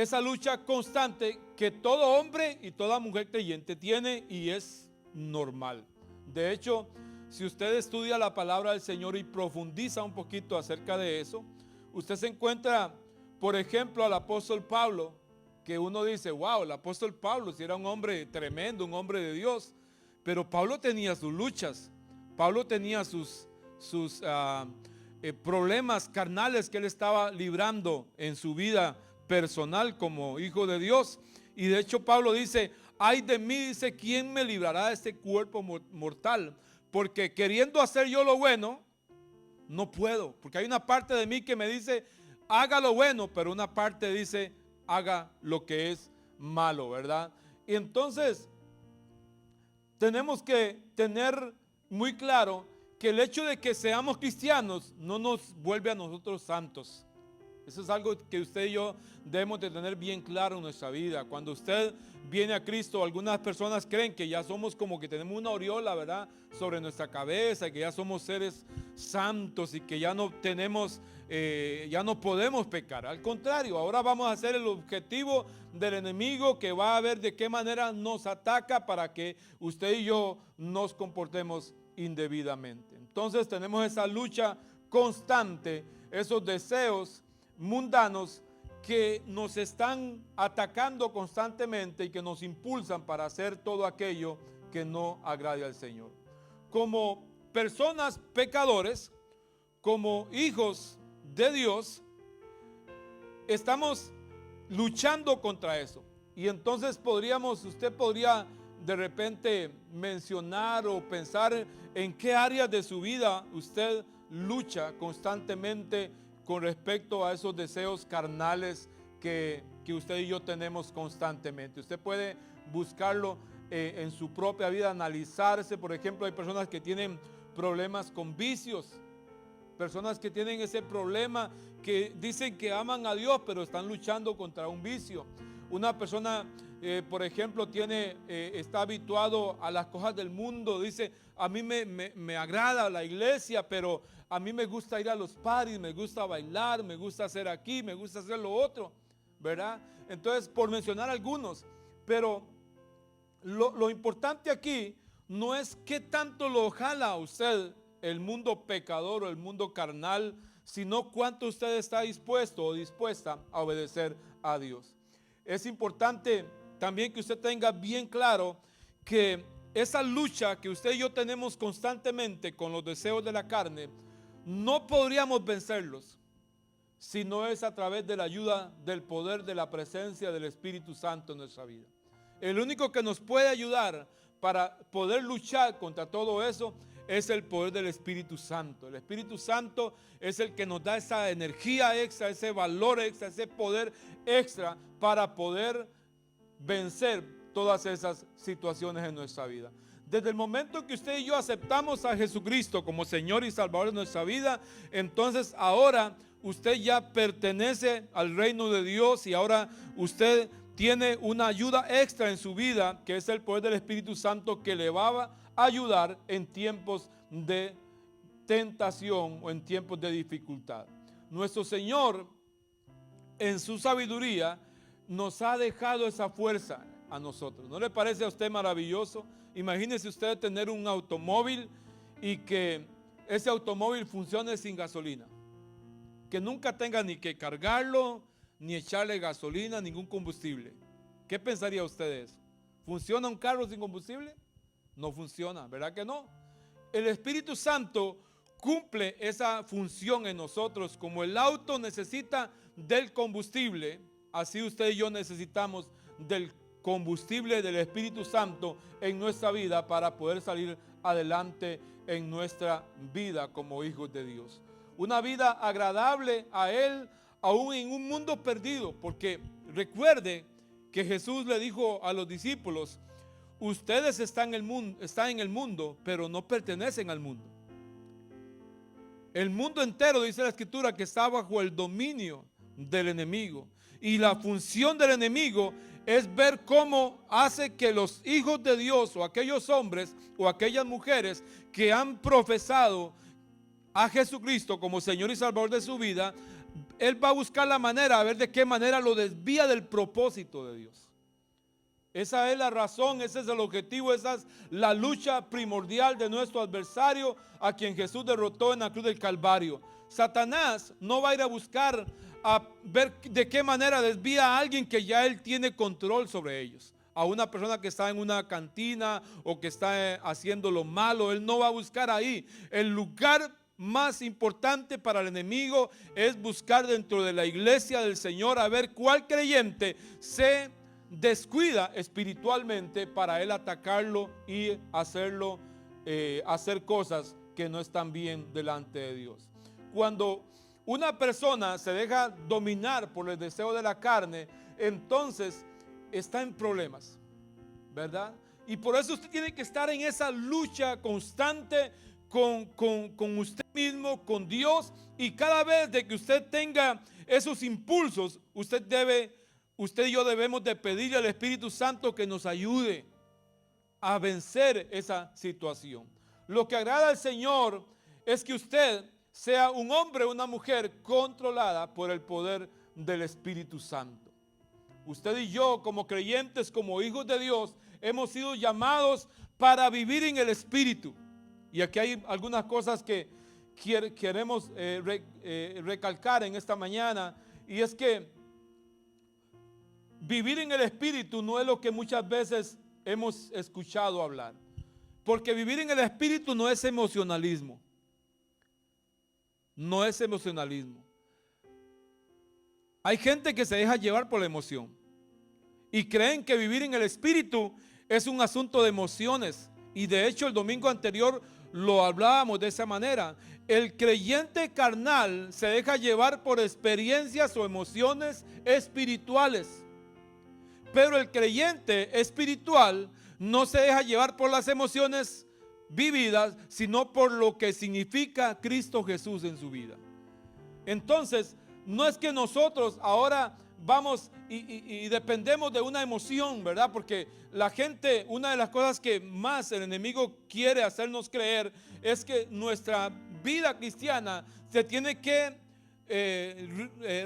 esa lucha constante que todo hombre y toda mujer creyente tiene y es normal. De hecho, si usted estudia la palabra del Señor y profundiza un poquito acerca de eso, usted se encuentra, por ejemplo, al apóstol Pablo, que uno dice, wow, el apóstol Pablo si era un hombre tremendo, un hombre de Dios, pero Pablo tenía sus luchas, Pablo tenía sus problemas carnales que él estaba librando en su vida personal como hijo de Dios. Y de hecho Pablo dice, ay de mí, dice, ¿quién me librará de este cuerpo mortal? Porque queriendo hacer yo lo bueno, no puedo, porque hay una parte de mí que me dice, haga lo bueno, pero una parte dice, haga lo que es malo, ¿verdad? Y entonces tenemos que tener muy claro que el hecho de que seamos cristianos no nos vuelve a nosotros santos. Eso es algo que usted y yo debemos de tener bien claro en nuestra vida. Cuando usted viene a Cristo, algunas personas creen que ya somos como que tenemos una aureola, ¿verdad?, sobre nuestra cabeza, que ya somos seres santos y que ya no tenemos, ya no podemos pecar. Al contrario, ahora vamos a ser el objetivo del enemigo, que va a ver de qué manera nos ataca para que usted y yo nos comportemos indebidamente. Entonces tenemos esa lucha constante, esos deseos mundanos que nos están atacando constantemente y que nos impulsan para hacer todo aquello que no agrade al Señor. Como personas pecadores, como hijos de Dios, estamos luchando contra eso. Y entonces usted podría de repente mencionar o pensar en qué áreas de su vida usted lucha constantemente con respecto a esos deseos carnales que usted y yo tenemos constantemente. Usted puede buscarlo en su propia vida, analizarse. Por ejemplo, hay personas que tienen problemas con vicios, personas que tienen ese problema, que dicen que aman a Dios, pero están luchando contra un vicio. Una persona, por ejemplo, está habituado a las cosas del mundo. Dice, a mí me agrada la iglesia, pero a mí me gusta ir a los parties, me gusta bailar, me gusta hacer aquí, me gusta hacer lo otro, ¿verdad? Entonces, por mencionar algunos, pero lo importante aquí no es qué tanto lo jala a usted el mundo pecador o el mundo carnal, sino cuánto usted está dispuesto o dispuesta a obedecer a Dios. Es importante también que usted tenga bien claro que esa lucha que usted y yo tenemos constantemente con los deseos de la carne, no podríamos vencerlos si no es a través de la ayuda del poder de la presencia del Espíritu Santo en nuestra vida. El único que nos puede ayudar para poder luchar contra todo eso es el poder del Espíritu Santo. El Espíritu Santo es el que nos da esa energía extra, ese valor extra, ese poder extra para poder vencer todas esas situaciones en nuestra vida. Desde el momento que usted y yo aceptamos a Jesucristo como Señor y Salvador de nuestra vida, entonces ahora usted ya pertenece al reino de Dios y ahora usted tiene una ayuda extra en su vida, que es el poder del Espíritu Santo, que le va a ayudar en tiempos de tentación o en tiempos de dificultad. Nuestro Señor, en su sabiduría, nos ha dejado esa fuerza a nosotros. ¿No le parece a usted maravilloso? Imagínese usted tener un automóvil y que ese automóvil funcione sin gasolina, que nunca tenga ni que cargarlo, ni echarle gasolina, ningún combustible. ¿Qué pensaría usted de eso? ¿Funciona un carro sin combustible? No funciona, ¿verdad que no? El Espíritu Santo cumple esa función en nosotros. Como el auto necesita del combustible, así usted y yo necesitamos del combustible del Espíritu Santo en nuestra vida para poder salir adelante en nuestra vida como hijos de Dios. Una vida agradable a Él, aún en un mundo perdido, porque recuerde que Jesús le dijo a los discípulos, ustedes están en el mundo, pero no pertenecen al mundo. El mundo entero, dice la Escritura, que está bajo el dominio del enemigo. Y la función del enemigo es ver cómo hace que los hijos de Dios o aquellos hombres o aquellas mujeres que han profesado a Jesucristo como Señor y Salvador de su vida él va a buscar la manera, a ver de qué manera lo desvía del propósito de Dios. Esa es la razón, ese es el objetivo, esa es la lucha primordial de nuestro adversario, a quien Jesús derrotó en la cruz del Calvario. Satanás no va a ir a buscar a ver de qué manera desvía a alguien que ya él tiene control sobre ellos. A una persona que está en una cantina o que está haciendo lo malo, él no va a buscar ahí. El lugar más importante para el enemigo es buscar dentro de la iglesia del Señor a ver cuál creyente se descuida espiritualmente para él atacarlo y hacerlo, hacer cosas que no están bien delante de Dios. Cuando una persona se deja dominar por el deseo de la carne, entonces está en problemas, ¿verdad? Y por eso usted tiene que estar en esa lucha constante con usted mismo, con Dios, y cada vez de que usted tenga esos impulsos, usted y yo debemos de pedirle al Espíritu Santo que nos ayude a vencer esa situación. Lo que agrada al Señor es que usted sea un hombre o una mujer controlada por el poder del Espíritu Santo. Usted y yo, como creyentes, como hijos de Dios, hemos sido llamados para vivir en el Espíritu. Y aquí hay algunas cosas que queremos recalcar en esta mañana, y es que vivir en el Espíritu no es lo que muchas veces hemos escuchado hablar. Porque vivir en el Espíritu no es emocionalismo. No es emocionalismo. Hay gente que se deja llevar por la emoción y creen que vivir en el Espíritu es un asunto de emociones. Y de hecho el domingo anterior lo hablábamos de esa manera. El creyente carnal se deja llevar por experiencias o emociones espirituales. Pero el creyente espiritual no se deja llevar por las emociones vividas, sino por lo que significa Cristo Jesús en su vida. Entonces, no es que nosotros ahora vamos y dependemos de una emoción, ¿verdad? Porque la gente, una de las cosas que más el enemigo quiere hacernos creer es que nuestra vida cristiana se tiene que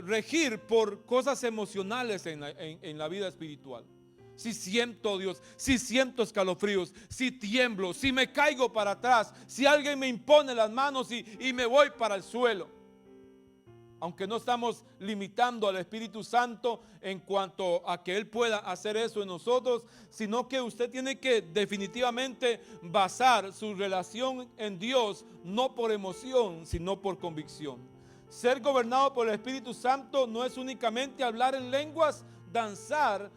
regir por cosas emocionales en la vida espiritual. Si siento Dios, si siento escalofríos, si tiemblo, si me caigo para atrás, si alguien me impone las manos y me voy para el suelo. Aunque no estamos limitando al Espíritu Santo en cuanto a que Él pueda hacer eso en nosotros, sino que usted tiene que definitivamente basar su relación en Dios no por emoción, sino por convicción. Ser gobernado por el Espíritu Santo no es únicamente hablar en lenguas, danzar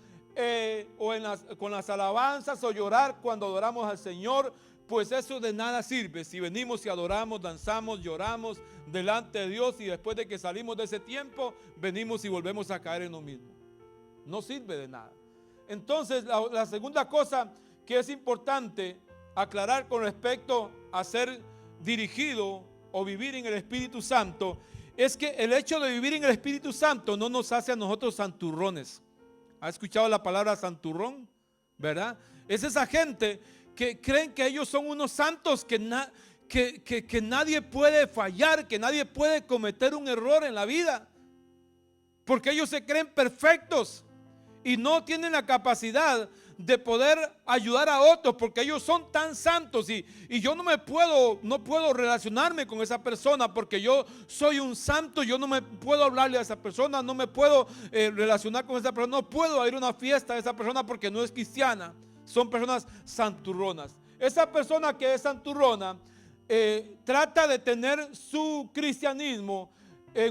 con las alabanzas o llorar cuando adoramos al Señor, pues eso de nada sirve si venimos y adoramos, danzamos, lloramos delante de Dios y después de que salimos de ese tiempo venimos y volvemos a caer en lo mismo. No sirve de nada. Entonces la segunda cosa que es importante aclarar con respecto a ser dirigido o vivir en el Espíritu Santo es que el hecho de vivir en el Espíritu Santo no nos hace a nosotros santurrones. ¿Ha escuchado la palabra santurrón? ¿Verdad? Es esa gente que creen que ellos son unos santos, que nadie puede fallar, que nadie puede cometer un error en la vida, porque ellos se creen perfectos y no tienen la capacidad de poder ayudar a otros, porque ellos son tan santos y yo no puedo relacionarme con esa persona porque yo soy un santo. Yo no me puedo hablarle a esa persona, no me puedo relacionar con esa persona, no puedo ir a una fiesta de esa persona porque no es cristiana. Son personas santurronas. Esa persona que es santurrona trata de tener su cristianismo de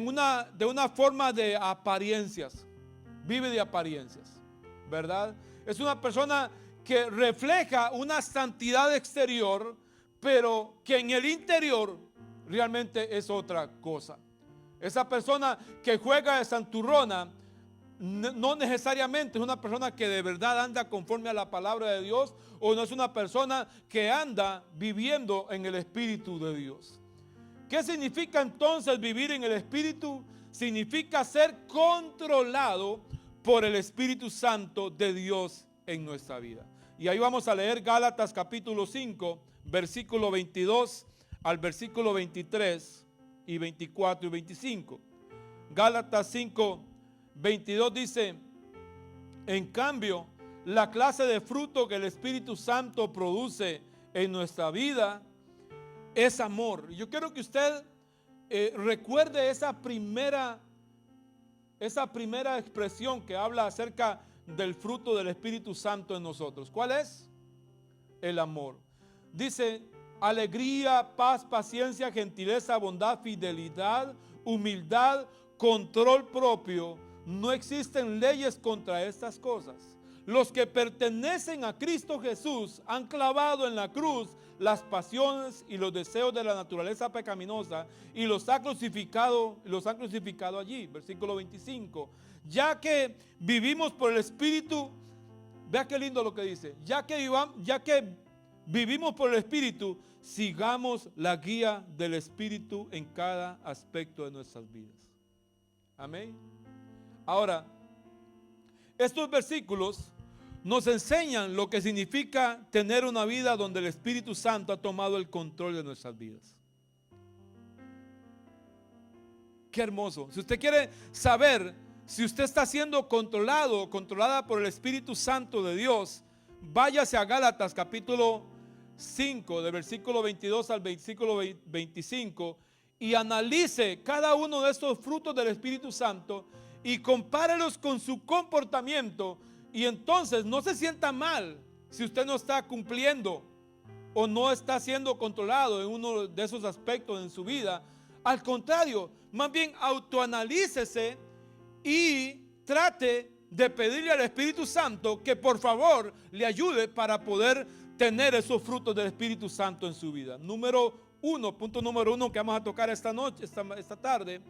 una forma de apariencias. Vive de apariencias, ¿verdad? Es una persona que refleja una santidad exterior, pero que en el interior realmente es otra cosa. Esa persona que juega de santurrona no necesariamente es una persona que de verdad anda conforme a la palabra de Dios, o no es una persona que anda viviendo en el Espíritu de Dios. ¿Qué significa entonces vivir en el Espíritu? Significa ser controlado por el Espíritu Santo de Dios en nuestra vida. Y ahí vamos a leer Gálatas capítulo 5, versículo 22 al versículo 23 y 24 y 25. Gálatas 5:22 dice: en cambio, la clase de fruto que el Espíritu Santo produce en nuestra vida es amor. Yo quiero que usted recuerde esa primera expresión que habla acerca del fruto del Espíritu Santo en nosotros. ¿Cuál es? El amor. Dice: alegría, paz, paciencia, gentileza, bondad, fidelidad, humildad, control propio. No existen leyes contra estas cosas. Los que pertenecen a Cristo Jesús han clavado en la cruz las pasiones y los deseos de la naturaleza pecaminosa y los ha crucificado allí. Versículo 25. Ya que vivimos por el Espíritu, vea qué lindo lo que dice. Ya que vivimos por el Espíritu, sigamos la guía del Espíritu en cada aspecto de nuestras vidas. Amén. Ahora, estos versículos nos enseñan lo que significa tener una vida donde el Espíritu Santo ha tomado el control de nuestras vidas. Qué hermoso. Si usted quiere saber si usted está siendo controlado o controlada por el Espíritu Santo de Dios, váyase a Gálatas capítulo 5, de versículo 22 al versículo 25, y analice cada uno de estos frutos del Espíritu Santo y compárelos con su comportamiento. Y entonces no se sienta mal si usted no está cumpliendo o no está siendo controlado en uno de esos aspectos en su vida. Al contrario, más bien autoanalícese y trate de pedirle al Espíritu Santo que por favor le ayude para poder tener esos frutos del Espíritu Santo en su vida. Punto número uno que vamos a tocar esta noche, esta tarde.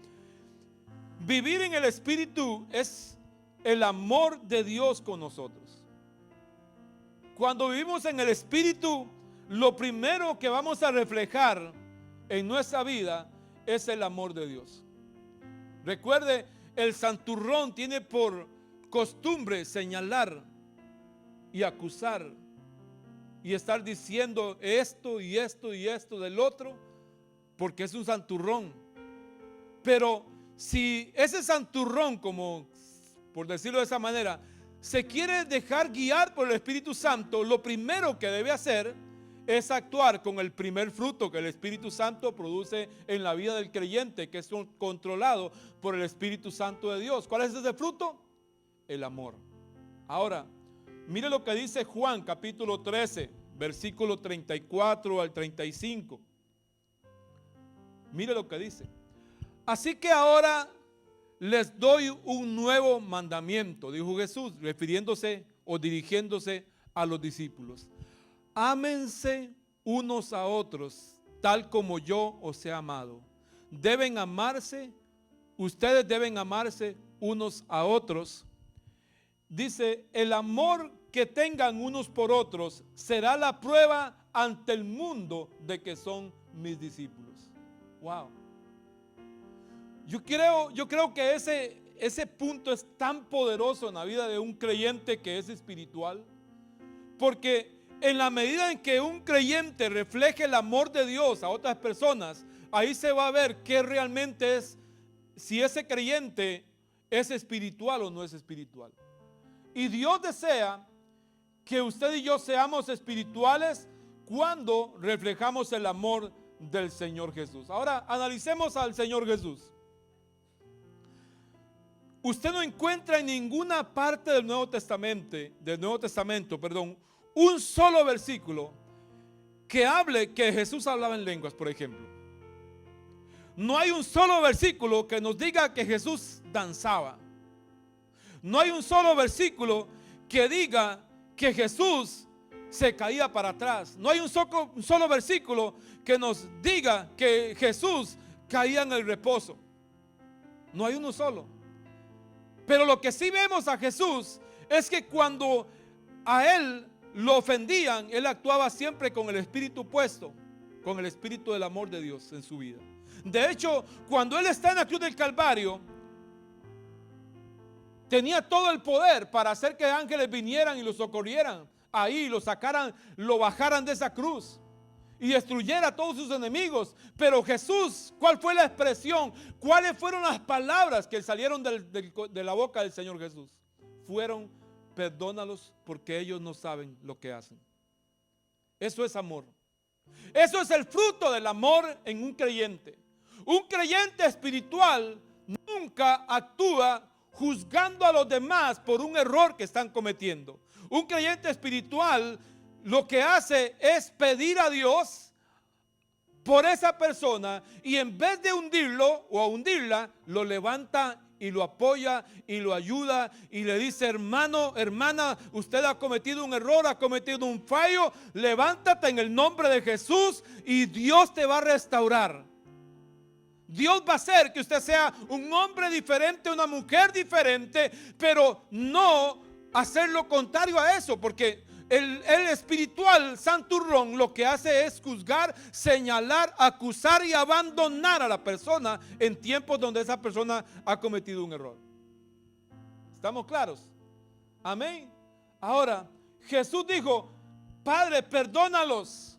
Vivir en el Espíritu es el amor de Dios con nosotros. Cuando vivimos en el Espíritu, lo primero que vamos a reflejar en nuestra vida es el amor de Dios. Recuerde, el santurrón tiene por costumbre señalar y acusar y estar diciendo esto y esto y esto del otro, porque es un santurrón. Pero si ese santurrón, como por decirlo de esa manera, se quiere dejar guiar por el Espíritu Santo, lo primero que debe hacer es actuar con el primer fruto que el Espíritu Santo produce en la vida del creyente, que es controlado por el Espíritu Santo de Dios. ¿Cuál es ese fruto? El amor. Ahora, mire lo que dice Juan capítulo 13, versículo 34 al 35. Mire lo que dice. Así que ahora les doy un nuevo mandamiento, dijo Jesús, refiriéndose o dirigiéndose a los discípulos. Ámense unos a otros, tal como yo os he amado. Deben amarse, ustedes deben amarse unos a otros. Dice, el amor que tengan unos por otros será la prueba ante el mundo de que son mis discípulos. Wow. Yo creo que ese punto es tan poderoso en la vida de un creyente que es espiritual, porque en la medida en que un creyente refleje el amor de Dios a otras personas, ahí se va a ver qué realmente es, si ese creyente es espiritual o no es espiritual. Y Dios desea que usted y yo seamos espirituales cuando reflejamos el amor del Señor Jesús. Ahora analicemos al Señor Jesús. Usted no encuentra en ninguna parte del Nuevo Testamento, un solo versículo que hable que Jesús hablaba en lenguas, por ejemplo. No hay un solo versículo que nos diga que Jesús danzaba. No hay un solo versículo que diga que Jesús se caía para atrás. No hay un solo versículo que nos diga que Jesús caía en el reposo. No hay uno solo. Pero lo que sí vemos a Jesús es que cuando a Él lo ofendían, Él actuaba siempre con el espíritu puesto, con el espíritu del amor de Dios en su vida. De hecho, cuando Él está en la cruz del Calvario, tenía todo el poder para hacer que ángeles vinieran y lo socorrieran ahí, lo sacaran, lo bajaran de esa cruz. y destruyera a todos sus enemigos. Pero Jesús, ¿cuál fue la expresión? ¿Cuáles fueron las palabras que salieron de la boca del Señor Jesús? Fueron: perdónalos porque ellos no saben lo que hacen. Eso es amor. Eso es el fruto del amor en un creyente. Un creyente espiritual nunca actúa juzgando a los demás por un error que están cometiendo. Un creyente espiritual lo que hace es pedir a Dios por esa persona, y en vez de hundirlo o hundirla, lo levanta y lo apoya y lo ayuda y le dice: hermano, hermana, usted ha cometido un error, ha cometido un fallo, levántate en el nombre de Jesús y Dios te va a restaurar. Dios va a hacer que usted sea un hombre diferente, una mujer diferente, pero no hacer lo contrario a eso, porque el espiritual santurrón lo que hace es juzgar, señalar, acusar y abandonar a la persona en tiempos donde esa persona ha cometido un error. ¿Estamos claros? Amén. Ahora, Jesús dijo: Padre, perdónalos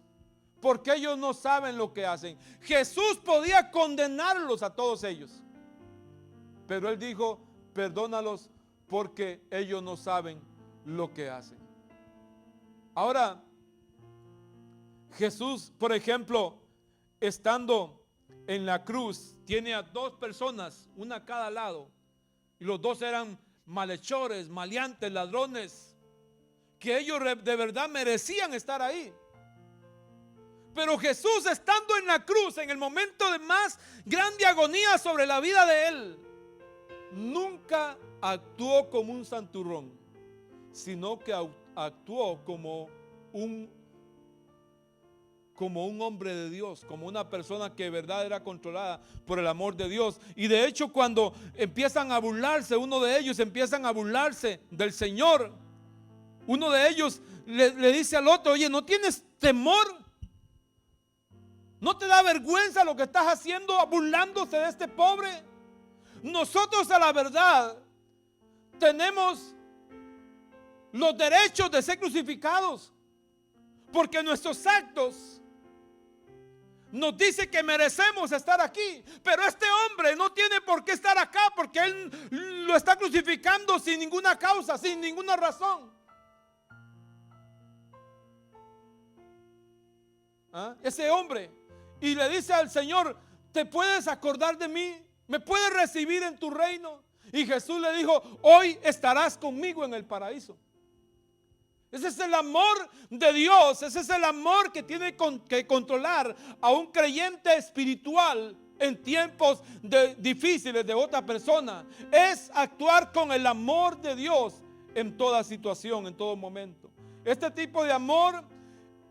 porque ellos no saben lo que hacen. Jesús podía condenarlos a todos ellos, pero Él dijo: perdónalos porque ellos no saben lo que hacen. Ahora, Jesús, por ejemplo, estando en la cruz, tiene a dos personas, una a cada lado, y los dos eran malhechores, maleantes, ladrones, que ellos de verdad merecían estar ahí. Pero Jesús, estando en la cruz, en el momento de más grande agonía sobre la vida de Él, nunca actuó como un santurrón, sino que actuó como un hombre de Dios, como una persona que de verdad era controlada por el amor de Dios. Y de hecho, cuando empiezan a burlarse, uno de ellos empiezan a burlarse del Señor, uno de ellos le dice al otro: oye, ¿no tienes temor? ¿No te da vergüenza lo que estás haciendo burlándose de este pobre? Nosotros, a la verdad, tenemos los derechos de ser crucificados, porque nuestros actos nos dicen que merecemos estar aquí. Pero este hombre no tiene por qué estar acá, porque él lo está crucificando sin ninguna causa, sin ninguna razón. Ese hombre, y le dice al Señor: ¿te puedes acordar de mí? ¿Me puedes recibir en tu reino? Y Jesús le dijo: hoy estarás conmigo en el paraíso. Ese es el amor de Dios. Ese es el amor que tiene que controlar a un creyente espiritual en tiempos difíciles de otra persona. Es actuar con el amor de Dios en toda situación, en todo momento. Este tipo de amor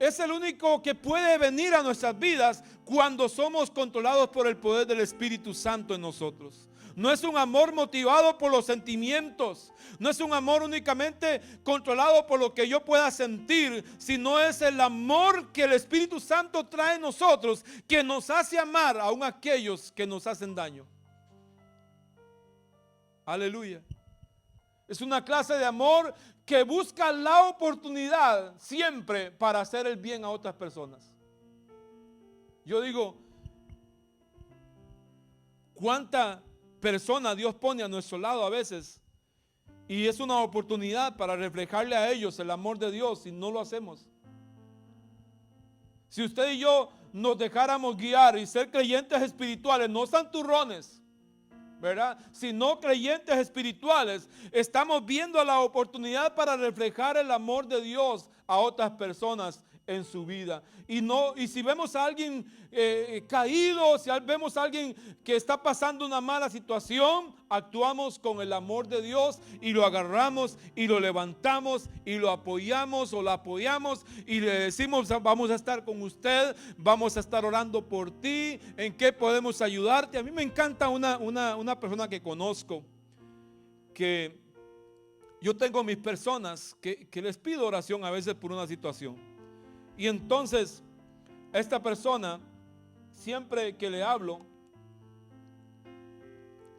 es el único que puede venir a nuestras vidas cuando somos controlados por el poder del Espíritu Santo en nosotros. No es un amor motivado por los sentimientos, no es un amor únicamente controlado por lo que yo pueda sentir, sino es el amor que el Espíritu Santo trae en nosotros, que nos hace amar aún a aquellos que nos hacen daño. Aleluya. Es una clase de amor que busca la oportunidad siempre para hacer el bien a otras personas. Yo digo, ¿cuánta persona Dios pone a nuestro lado a veces? Y es una oportunidad para reflejarle a ellos el amor de Dios, y no lo hacemos. Si usted y yo nos dejáramos guiar y ser creyentes espirituales, no santurrones, ¿verdad? Sino creyentes espirituales, estamos viendo la oportunidad para reflejar el amor de Dios a otras personas en su vida. Y si vemos a alguien caído, si vemos a alguien que está pasando una mala situación, actuamos con el amor de Dios y lo agarramos y lo levantamos y lo apoyamos o la apoyamos y le decimos: vamos a estar con usted, vamos a estar orando por ti, ¿en qué podemos ayudarte? A mí me encanta una persona que conozco, que yo tengo mis personas que les pido oración a veces por una situación. Y entonces esta persona, siempre que le hablo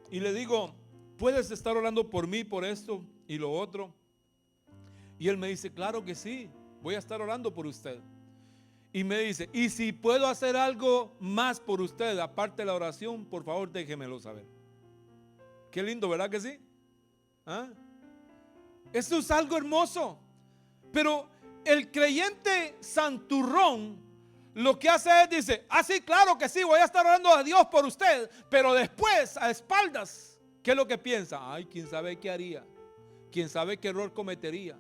y le digo: ¿puedes estar orando por mí, por esto y lo otro? Y él me dice: claro que sí, voy a estar orando por usted. y me dice, y si puedo hacer algo más por usted, aparte de la oración, por favor déjemelo saber. Qué lindo, ¿verdad que sí? ¿Ah? Esto es algo hermoso. Pero el creyente santurrón lo que hace es, dice, sí, claro que sí, voy a estar orando a Dios por usted, pero después, a espaldas, ¿qué es lo que piensa? Ay, quién sabe qué haría, quién sabe qué error cometería.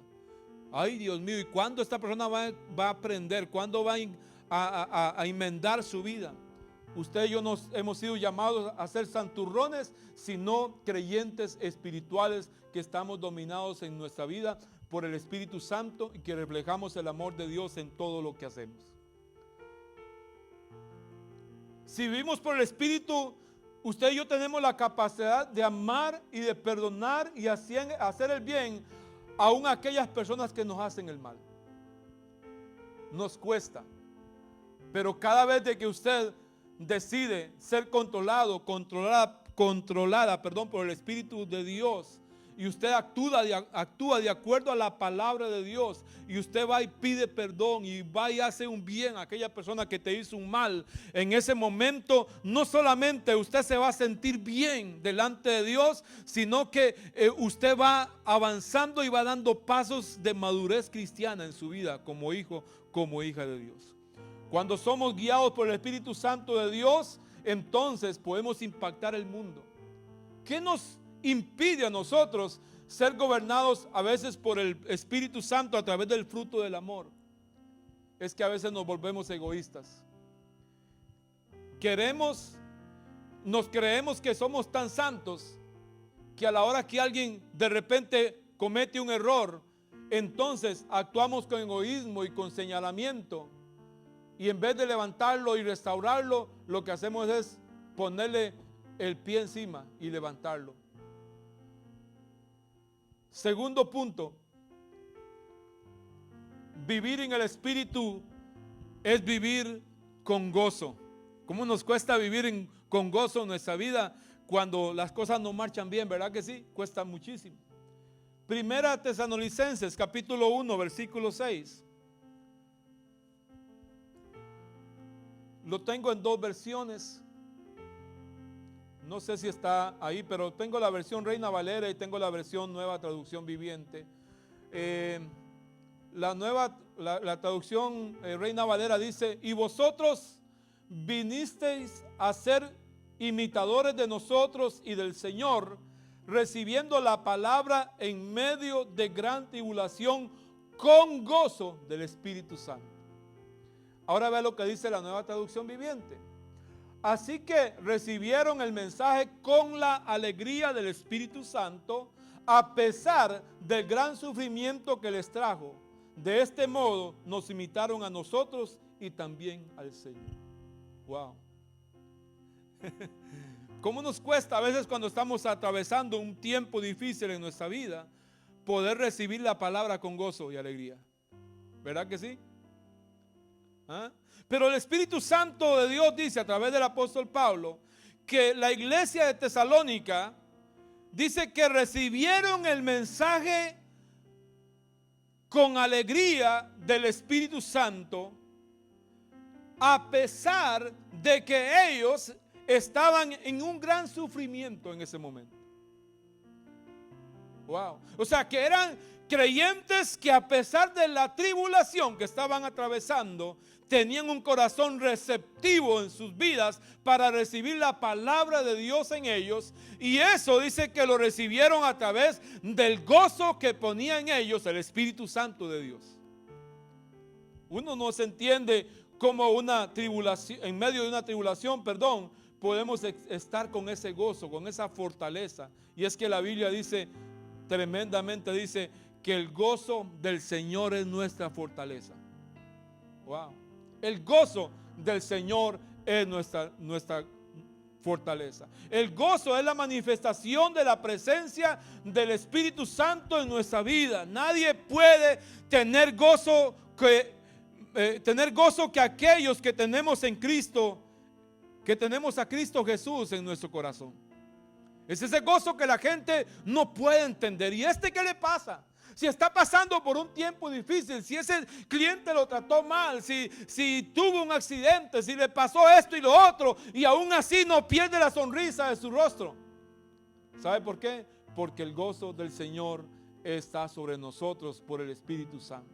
Ay, Dios mío, ¿y cuándo esta persona va a aprender? ¿Cuándo va a enmendar su vida? Usted y yo nos hemos sido llamados a ser santurrones, sino creyentes espirituales que estamos dominados en nuestra vida por el Espíritu Santo y que reflejamos el amor de Dios en todo lo que hacemos. Si vivimos por el Espíritu, usted y yo tenemos la capacidad de amar y de perdonar y hacer el bien aún a aquellas personas que nos hacen el mal. Nos cuesta, pero cada vez de que usted decide ser controlada por el Espíritu de Dios, y usted actúa de acuerdo a la palabra de Dios, y usted va y pide perdón y va y hace un bien a aquella persona que te hizo un mal, en ese momento no solamente usted se va a sentir bien delante de Dios, sino que usted va avanzando y va dando pasos de madurez cristiana en su vida como hijo, como hija de Dios. Cuando somos guiados por el Espíritu Santo de Dios, entonces podemos impactar el mundo. ¿Qué nos impide a nosotros ser gobernados a veces por el Espíritu Santo a través del fruto del amor? Es que a veces nos volvemos egoístas. Nos creemos que somos tan santos que a la hora que alguien de repente comete un error, entonces actuamos con egoísmo y con señalamiento. Y en vez de levantarlo y restaurarlo, lo que hacemos es ponerle el pie encima y levantarlo. Segundo punto, vivir en el Espíritu es vivir con gozo. ¿Cómo nos cuesta vivir con gozo en nuestra vida cuando las cosas no marchan bien? ¿Verdad que sí? Cuesta muchísimo. Primera Tesalonicenses capítulo 1 versículo 6. Lo tengo en dos versiones. No sé si está ahí, pero tengo la versión Reina Valera y tengo la versión Nueva Traducción Viviente. La traducción Reina Valera dice: y vosotros vinisteis a ser imitadores de nosotros y del Señor, recibiendo la palabra en medio de gran tribulación con gozo del Espíritu Santo. Ahora vea lo que dice la Nueva Traducción Viviente. Así que recibieron el mensaje con la alegría del Espíritu Santo, a pesar del gran sufrimiento que les trajo. De este modo nos imitaron a nosotros y también al Señor. Wow. ¿Cómo nos cuesta a veces cuando estamos atravesando un tiempo difícil en nuestra vida poder recibir la palabra con gozo y alegría? ¿Verdad que sí? ¿Ah? Pero el Espíritu Santo de Dios dice a través del apóstol Pablo que la iglesia de Tesalónica dice que recibieron el mensaje con alegría del Espíritu Santo, a pesar de que ellos estaban en un gran sufrimiento en ese momento. Wow. O sea, que eran creyentes que a pesar de la tribulación que estaban atravesando, tenían un corazón receptivo en sus vidas para recibir la palabra de Dios en ellos. Y eso dice que lo recibieron a través del gozo que ponía en ellos el Espíritu Santo de Dios. Uno no se entiende cómo una tribulación, en medio de una tribulación, podemos estar con ese gozo, con esa fortaleza. Y es que la Biblia dice, tremendamente dice, que el gozo del Señor es nuestra fortaleza. Wow. El gozo del Señor es nuestra fortaleza. El gozo es la manifestación de la presencia del Espíritu Santo en nuestra vida. Nadie puede tener gozo que aquellos que tenemos en Cristo, que tenemos a Cristo Jesús en nuestro corazón. Es ese gozo que la gente no puede entender. ¿Y qué le pasa? Si está pasando por un tiempo difícil, si ese cliente lo trató mal, si tuvo un accidente, si le pasó esto y lo otro, y aún así no pierde la sonrisa de su rostro. ¿Sabe por qué? Porque el gozo del Señor está sobre nosotros por el Espíritu Santo.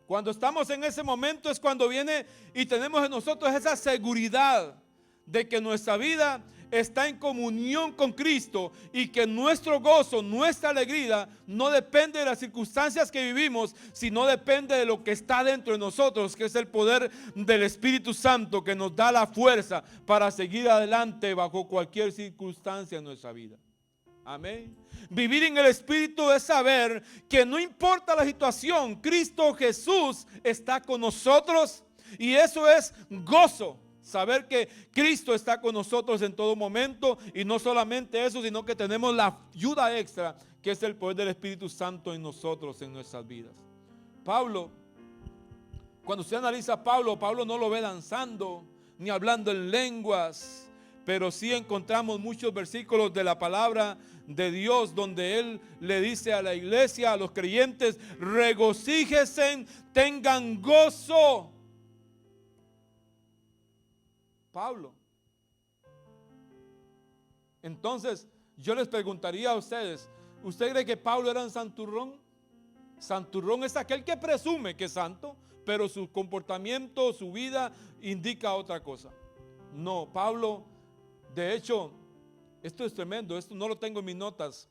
Cuando estamos en ese momento es cuando viene y tenemos en nosotros esa seguridad de que nuestra vida está en comunión con Cristo y que nuestro gozo, nuestra alegría no depende de las circunstancias que vivimos, sino depende de lo que está dentro de nosotros, que es el poder del Espíritu Santo que nos da la fuerza para seguir adelante bajo cualquier circunstancia en nuestra vida. Amén. Vivir en el Espíritu es saber que no importa la situación, Cristo Jesús está con nosotros, y eso es gozo. Saber que Cristo está con nosotros en todo momento, y no solamente eso, sino que tenemos la ayuda extra, que es el poder del Espíritu Santo en nosotros, en nuestras vidas. Pablo, cuando usted analiza a Pablo no lo ve danzando ni hablando en lenguas, pero sí encontramos muchos versículos de la palabra de Dios donde él le dice a la iglesia, a los creyentes: regocíjense, tengan gozo. Pablo. Entonces, yo les preguntaría a ustedes, ¿usted cree que Pablo era un santurrón? Santurrón es aquel que presume que es santo, pero su comportamiento, su vida indica otra cosa. No, Pablo, de hecho, esto es tremendo, esto no lo tengo en mis notas,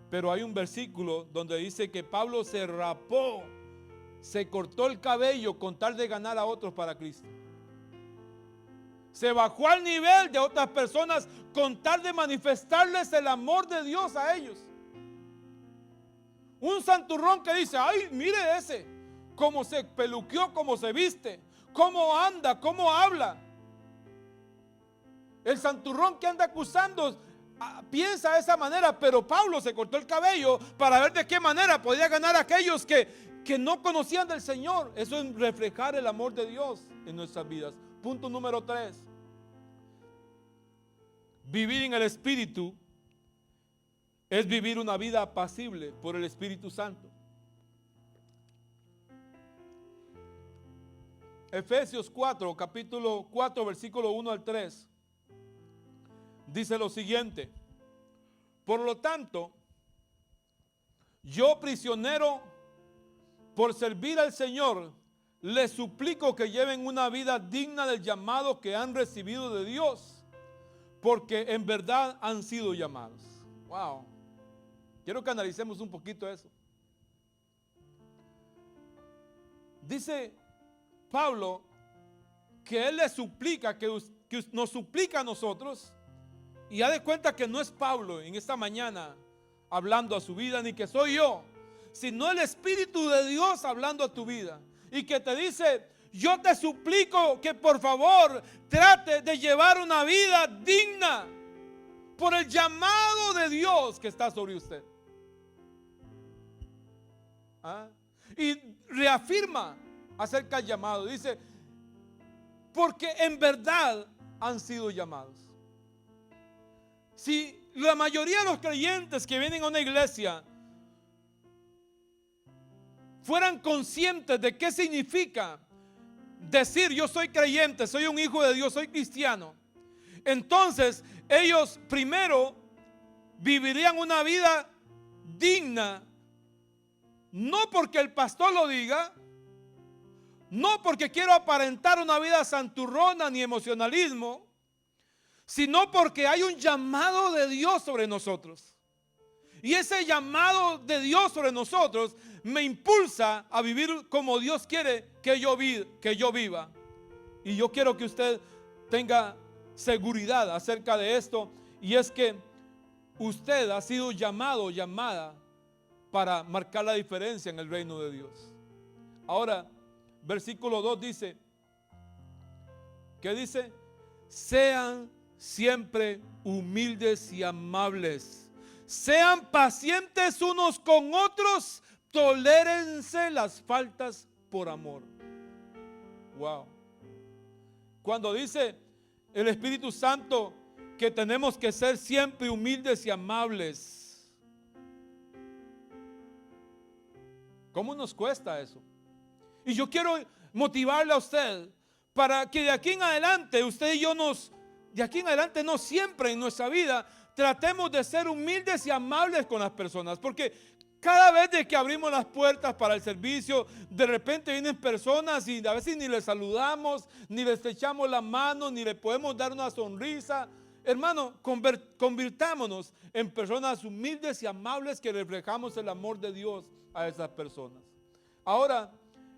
pero hay un versículo donde dice que Pablo se rapó, se cortó el cabello con tal de ganar a otros para Cristo. Se bajó al nivel de otras personas con tal de manifestarles el amor de Dios a ellos. Un santurrón que dice: ay, mire ese, cómo se peluqueó, cómo se viste, cómo anda, cómo habla. El santurrón que anda acusando piensa de esa manera, pero Pablo se cortó el cabello para ver de qué manera podía ganar a aquellos que no conocían del Señor. Eso es reflejar el amor de Dios en nuestras vidas. Punto número 3. Vivir en el Espíritu es vivir una vida apacible por el Espíritu Santo. Efesios 4, capítulo 4, versículo 1 al 3. Dice lo siguiente: por lo tanto, yo, prisionero por servir al Señor, les suplico que lleven una vida digna del llamado que han recibido de Dios, porque en verdad han sido llamados. Wow. Quiero que analicemos un poquito eso. Dice Pablo que él le suplica, que nos suplica a nosotros, y haz de cuenta que no es Pablo en esta mañana hablando a su vida, ni que soy yo, sino el Espíritu de Dios hablando a tu vida, y que te dice: yo te suplico que por favor trate de llevar una vida digna por el llamado de Dios que está sobre usted. Y reafirma acerca del llamado. Dice: porque en verdad han sido llamados. Si la mayoría de los creyentes que vienen a una iglesia fueran conscientes de qué significa decir yo soy creyente, soy un hijo de Dios, soy cristiano, entonces ellos primero vivirían una vida digna, no porque el pastor lo diga, no porque quiero aparentar una vida santurrona ni emocionalismo, sino porque hay un llamado de Dios sobre nosotros. Y ese llamado de Dios sobre nosotros me impulsa a vivir como Dios quiere que yo viva. Y yo quiero que usted tenga seguridad acerca de esto, y es que usted ha sido llamado o llamada para marcar la diferencia en el reino de Dios. Ahora, versículo 2 dice, ¿qué dice? Sean siempre humildes y amables. Sean pacientes unos con otros. Tolérense las faltas por amor. Wow. Cuando dice el Espíritu Santo que tenemos que ser siempre humildes y amables, ¿Cómo nos cuesta eso? Y yo quiero motivarle a usted para que de aquí en adelante, usted y yo de aquí en adelante no siempre en nuestra vida, tratemos de ser humildes y amables con las personas. Porque cada vez de que abrimos las puertas para el servicio, de repente vienen personas y a veces ni les saludamos, ni les echamos la mano, ni le podemos dar una sonrisa. Hermano, convirtámonos en personas humildes y amables que reflejamos el amor de Dios a esas personas. Ahora,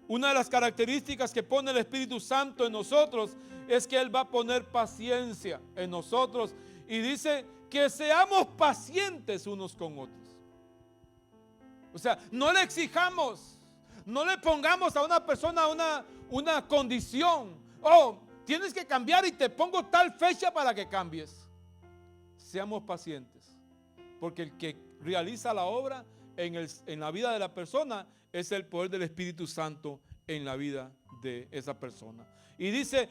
una de las características que pone el Espíritu Santo en nosotros es que Él va a poner paciencia en nosotros y dice que seamos pacientes unos con otros. O sea, no le exijamos, no le pongamos a una persona una condición. Oh, tienes que cambiar y te pongo tal fecha para que cambies. Seamos pacientes, porque el que realiza la obra en la vida de la persona es el poder del Espíritu Santo en la vida de esa persona. Y dice,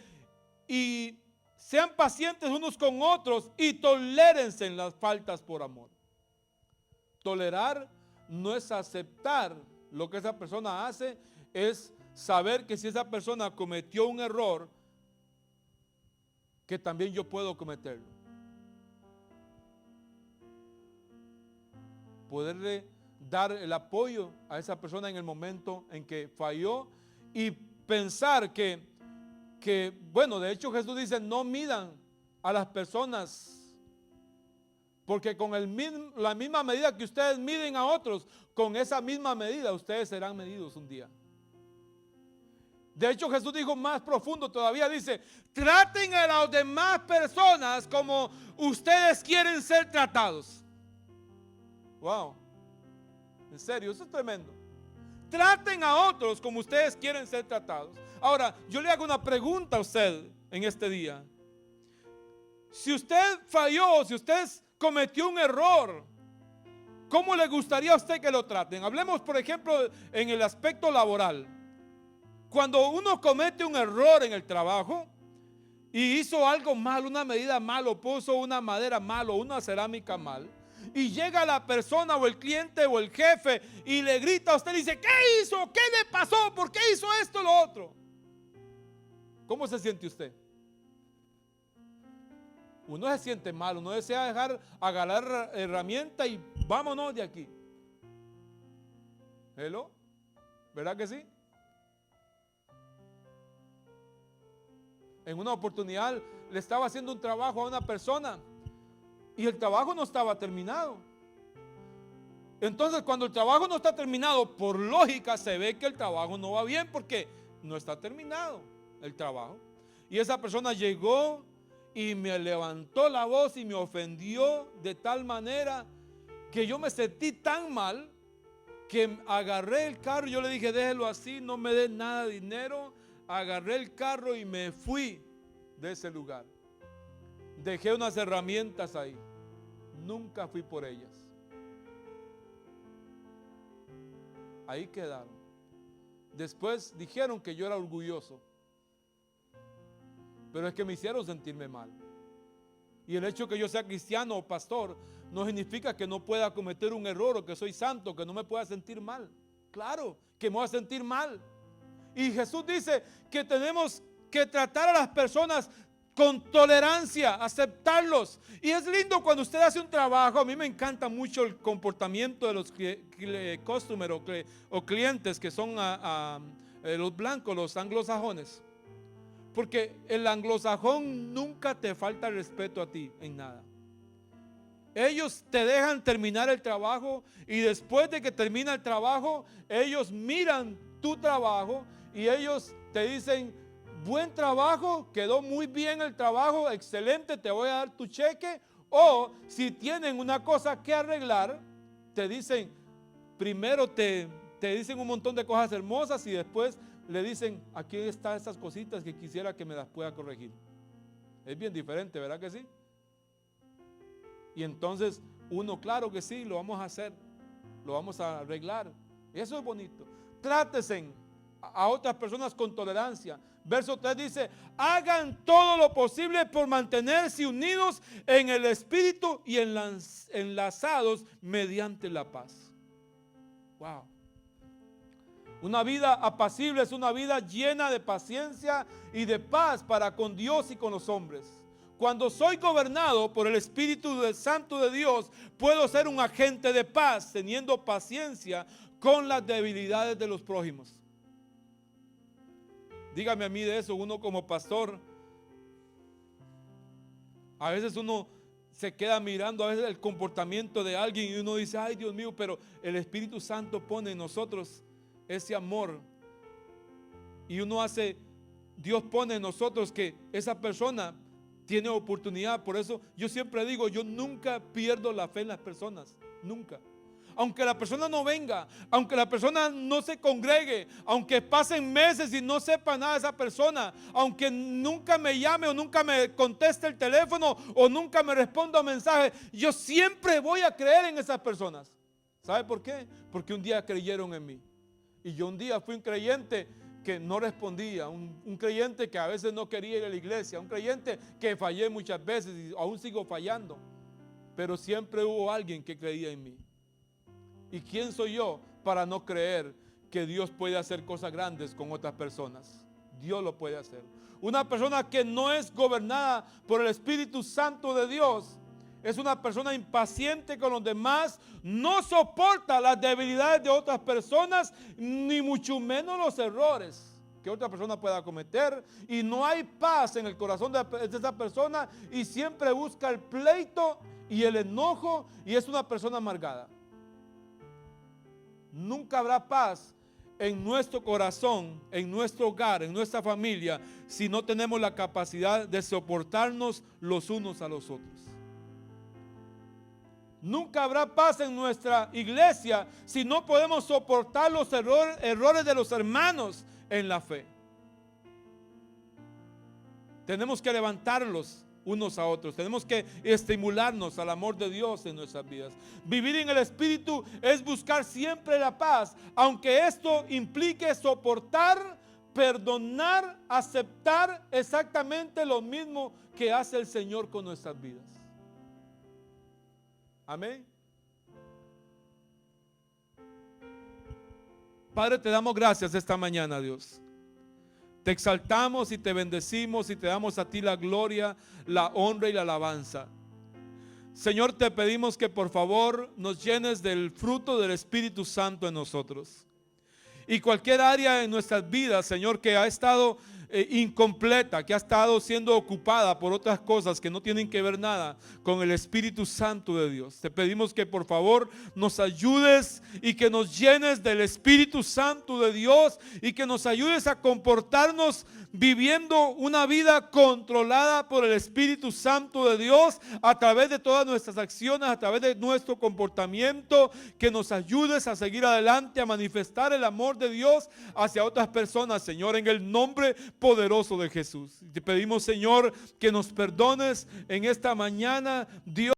y sean pacientes unos con otros y tolérense en las faltas por amor. Tolerar no es aceptar lo que esa persona hace, es saber que si esa persona cometió un error, que también yo puedo cometerlo. Poderle dar el apoyo a esa persona en el momento en que falló y pensar que bueno, de hecho Jesús dice, no midan a las personas, porque con la misma medida que ustedes miden a otros, con esa misma medida ustedes serán medidos un día. De hecho Jesús dijo más profundo todavía, dice, traten a las demás personas como ustedes quieren ser tratados. Wow, en serio, eso es tremendo. Traten a otros como ustedes quieren ser tratados. Ahora, yo le hago una pregunta a usted en este día. Si usted falló, si usted cometió un error, ¿cómo le gustaría a usted que lo traten? Hablemos, por ejemplo, en el aspecto laboral. Cuando uno comete un error en el trabajo y hizo algo mal, una medida mal, o puso una madera mal o una cerámica mal, y llega la persona o el cliente o el jefe y le grita a usted y dice, ¿qué hizo? ¿Qué le pasó? ¿Por qué hizo esto o lo otro? ¿Cómo se siente usted? Uno se siente mal, uno desea agarrar herramienta y vámonos de aquí. ¿Hello? ¿Verdad que sí? En una oportunidad le estaba haciendo un trabajo a una persona y el trabajo no estaba terminado. Entonces, cuando el trabajo no está terminado, por lógica se ve que el trabajo no va bien porque no está terminado el trabajo. Y esa persona llegó y me levantó la voz y me ofendió de tal manera que yo me sentí tan mal que agarré el carro. Yo le dije, déjelo así, no me dé nada de dinero. Agarré el carro y me fui de ese lugar. Dejé unas herramientas ahí. Nunca fui por ellas. Ahí quedaron. Después dijeron que yo era orgulloso. Pero es que me hicieron sentirme mal. Y el hecho que yo sea cristiano o pastor no significa que no pueda cometer un error o que soy santo, que no me pueda sentir mal. Claro que me voy a sentir mal. Y Jesús dice que tenemos que tratar a las personas con tolerancia, aceptarlos. Y es lindo cuando usted hace un trabajo. A mí me encanta mucho el comportamiento de los customers o clientes que son los blancos, los anglosajones. Porque el anglosajón nunca te falta respeto a ti en nada. Ellos te dejan terminar el trabajo y después de que termina el trabajo, ellos miran tu trabajo y ellos te dicen, buen trabajo, quedó muy bien el trabajo, excelente, te voy a dar tu cheque. O si tienen una cosa que arreglar, te dicen, primero te dicen un montón de cosas hermosas y después le dicen, aquí están esas cositas que quisiera que me las pueda corregir. Es bien diferente, ¿verdad que sí? Y entonces uno, claro que sí, lo vamos a hacer, lo vamos a arreglar. Eso es bonito. Trátesen a otras personas con tolerancia. Verso 3 dice, hagan todo lo posible por mantenerse unidos en el Espíritu y enlazados mediante la paz. Wow. Una vida apacible es una vida llena de paciencia y de paz para con Dios y con los hombres. Cuando soy gobernado por el Espíritu Santo de Dios, puedo ser un agente de paz, teniendo paciencia con las debilidades de los prójimos. Dígame a mí de eso, uno como pastor, a veces uno se queda mirando a veces el comportamiento de alguien y uno dice, ay Dios mío, pero el Espíritu Santo pone en nosotros ese amor. Y Dios pone en nosotros que esa persona tiene oportunidad. Por eso yo siempre digo, yo nunca pierdo la fe en las personas, nunca. Aunque la persona no venga, aunque la persona no se congregue, aunque pasen meses y no sepa nada de esa persona, aunque nunca me llame o nunca me conteste el teléfono o nunca me responda a mensajes, yo siempre voy a creer en esas personas. ¿Sabe por qué? Porque un día creyeron en mí. Y yo un día fui un creyente que no respondía, un creyente que a veces no quería ir a la iglesia, un creyente que fallé muchas veces y aún sigo fallando. Pero siempre hubo alguien que creía en mí. ¿Y quién soy yo para no creer que Dios puede hacer cosas grandes con otras personas? Dios lo puede hacer. Una persona que no es gobernada por el Espíritu Santo de Dios es una persona impaciente con los demás, no soporta las debilidades de otras personas, ni mucho menos los errores que otra persona pueda cometer, y no hay paz en el corazón de esa persona y siempre busca el pleito y el enojo y es una persona amargada. Nunca habrá paz en nuestro corazón, en nuestro hogar, en nuestra familia, si no tenemos la capacidad de soportarnos los unos a los otros. Nunca habrá paz en nuestra iglesia si no podemos soportar los errores de los hermanos en la fe. Tenemos que levantarlos unos a otros. Tenemos que estimularnos al amor de Dios en nuestras vidas. Vivir en el Espíritu es buscar siempre la paz, aunque esto implique soportar, perdonar, aceptar exactamente lo mismo que hace el Señor con nuestras vidas. Amén. Padre, te damos gracias esta mañana, Dios. Te exaltamos y te bendecimos y te damos a ti la gloria, la honra y la alabanza. Señor, te pedimos que por favor nos llenes del fruto del Espíritu Santo en nosotros. Y cualquier área en nuestras vidas, Señor, que ha estado incompleta, que ha estado siendo ocupada por otras cosas que no tienen que ver nada con el Espíritu Santo de Dios. Te pedimos que por favor nos ayudes y que nos llenes del Espíritu Santo de Dios y que nos ayudes a comportarnos viviendo una vida controlada por el Espíritu Santo de Dios a través de todas nuestras acciones, a través de nuestro comportamiento, que nos ayudes a seguir adelante, a manifestar el amor de Dios hacia otras personas, Señor, en el nombre poderoso de Jesús. Te pedimos, Señor, que nos perdones en esta mañana, Dios.